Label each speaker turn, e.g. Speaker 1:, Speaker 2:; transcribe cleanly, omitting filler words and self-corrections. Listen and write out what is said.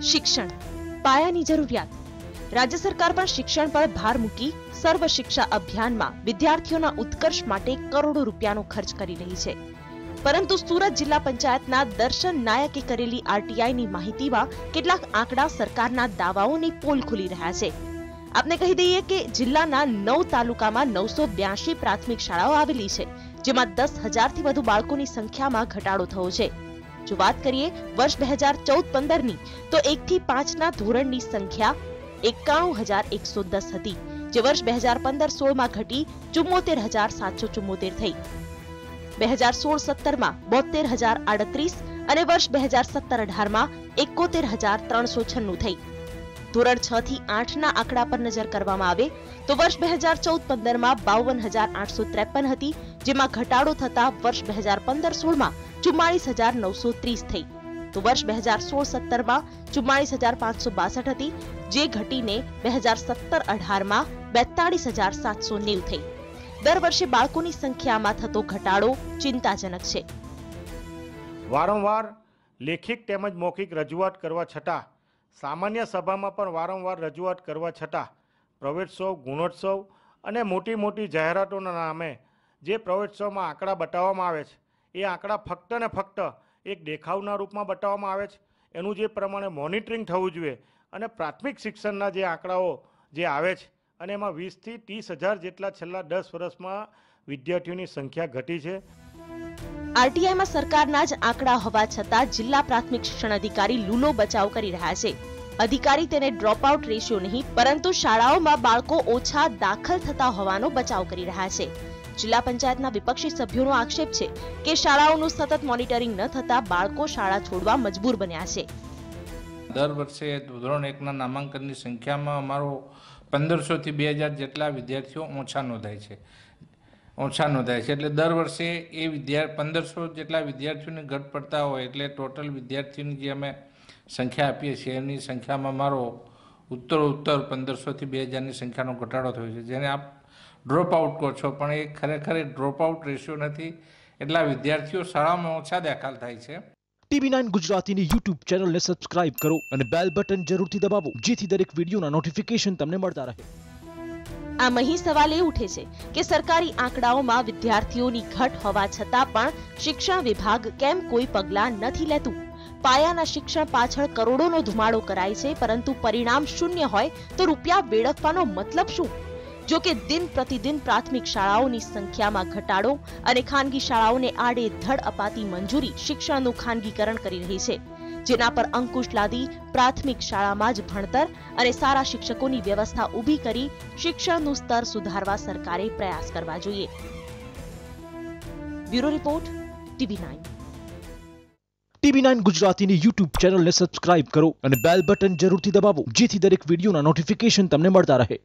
Speaker 1: શિક્ષણ પાયાની જરૂરિયાત. રાજ્ય સરકાર પણ શિક્ષણ પર ભાર મૂકી સર્વ શિક્ષા અભિયાનમાં વિદ્યાર્થીઓના ઉત્કર્ષ માટે કરોડો રૂપિયાનો ખર્ચ કરી રહી છે. પરંતુ સુરત જિલ્લા પંચાયતના દર્શન નાયકે કરેલી આરટીઆઈની માહિતીમાં કેટલાક આંકડા સરકારના દાવાઓની પોલ ખુલી રહ્યા છે. આપને કહી દઈએ કે જિલ્લાના 9 તાલુકામાં 982 પ્રાથમિક શાળાઓ આવેલી છે, જેમાં 10,000થી વધુ બાળકોની સંખ્યામાં ઘટાડો થયો છે. જો વાત કરીએ વર્ષ 2014-15ની તો 1 થી 5ના ધોરણની સંખ્યા 91,110 હતી, જે વર્ષ 2015-16માં ઘટી 74,774 થઈ. 2016-17માં 72,038 અને વર્ષ 2017-18માં 71,396 થઈ. ધોરણ 6 થી 8ના આંકડા પર નજર કરવામાં આવે તો વર્ષ 2014-15માં 52,853 હતી, જેમાં ઘટાડો થતા વર્ષ 2015-16માં 44,930 થઈ. તો વર્ષ 2016-17માં 44,562 હતી, જે ઘટીને 2017-18માં 42,790 થઈ. દર વર્ષે બાળકોની સંખ્યામાં થતો ઘટાડો ચિંતાજનક છે.
Speaker 2: વારંવાર લેખિત તેમજ મૌખિક રજૂઆત કરવા છતાં, સામાન્ય સભામાં પણ વારંવાર રજૂઆત કરવા છતાં પ્રવેશોત્સવ, ગુણોત્સવ અને મોટી મોટી જાહેરાતોના નામે જે પ્રવેશોત્સવમાં આંકડા બતાવવામાં આવે છે, એ આંકડા ફક્ત ને ફક્ત એક દેખાવના રૂપમાં બતાવવામાં આવે છે. એનું જે પ્રમાણે મોનિટરિંગ થવું જોઈએ અને પ્રાથમિક શિક્ષણના જે આંકડાઓ જે આવે છે, અને એમાં 20,000 થી 30,000 જેટલા છેલ્લા 10 વર્ષમાં વિદ્યાર્થીઓની સંખ્યા ઘટી છે.
Speaker 1: આરટીઆઈમાં સરકારના જ આંકડા હોવા છતાં જિલ્લા પ્રાથમિક શિક્ષણ અધિકારી લૂલો બચાવ કરી રહ્યા છે. અધિકારી તેને ડ્રોપ આઉટ રેશિયો નહીં, પરંતુ શાળાઓમાં બાળકો ઓછા દાખલ થતા હોવાનો બચાવ કરી રહ્યા છે. જિલ્લા પંચાયતના વિપક્ષી સભ્યોનો આક્ષેપ છે કે શાળાઓનું સતત મોનિટરિંગ ન થતા બાળકો શાળા છોડવા મજબૂર બન્યા છે.
Speaker 3: દર વર્ષે ધોરણ 1ના નામાંકનની સંખ્યામાં અમારો 1,500 થી 2,000 જેટલા વિદ્યાર્થીઓ ઓછા નોંધાય છે. એટલે દર વર્ષે એ 1,500 જેટલા વિદ્યાર્થીઓને ઘટ પડતા હોય, એટલે ટોટલ વિદ્યાર્થીઓની જે અમે સંખ્યા આપીએ છીએ એની સંખ્યામાં મારો ઉત્તર 1,500 થી 2,000ની સંખ્યાનો ઘટાડો થયો છે, જેને આપ ડ્રોપ આઉટ કહો છો, પણ એ ખરેખર ડ્રોપ આઉટ રેશિયો નથી. એટલા વિદ્યાર્થીઓ શાળામાં ઓછા દાખલ થાય છે.
Speaker 4: TV9 ગુજરાતીની YouTube ચેનલને સબસ્ક્રાઇબ કરો અને બેલ બટન જરૂરથી દબાવો, જેથી દરેક વિડીયોના નોટિફિકેશન તમને મળતા રહે.
Speaker 1: આમ અહીં સવાલ એ ઉઠે છે કે સરકારી આંકડાઓમાં વિદ્યાર્થીઓની ઘટ હોવા છતાં પણ શિક્ષણ વિભાગ કેમ કોઈ પગલાં નથી લેતું? પાયાના શિક્ષણ પાછળ કરોડોનો ધુમાડો કરાય છે, પરંતુ પરિણામ શૂન્ય હોય તો રૂપિયા વેડફવાનો મતલબ શું? જો કે દિન પ્રતિદિન પ્રાથમિક શાળાઓની સંખ્યામાં ઘટાડો અને ખાનગી શાળાઓને આડેધડ અપાતી મંજૂરી શિક્ષણનું ખાનગીકરણ કરી રહી છે, જેના પર અંકુશ લાદી પ્રાથમિક શાળામાં જ ભણતર અને સારા શિક્ષકોની વ્યવસ્થા ઊભી કરી શિક્ષણનું સ્તર સુધારવા સરકારે પ્રયાસ કરવા જોઈએ. Bureau report, TV9.
Speaker 4: TV9 ગુજરાતીની YouTube ચેનલને સબસ્ક્રાઇબ કરો અને બેલ બટન જરૂરથી દબાવો, જેથી દરેક વિડીયોના નોટિફિકેશન તમને મળતા રહે.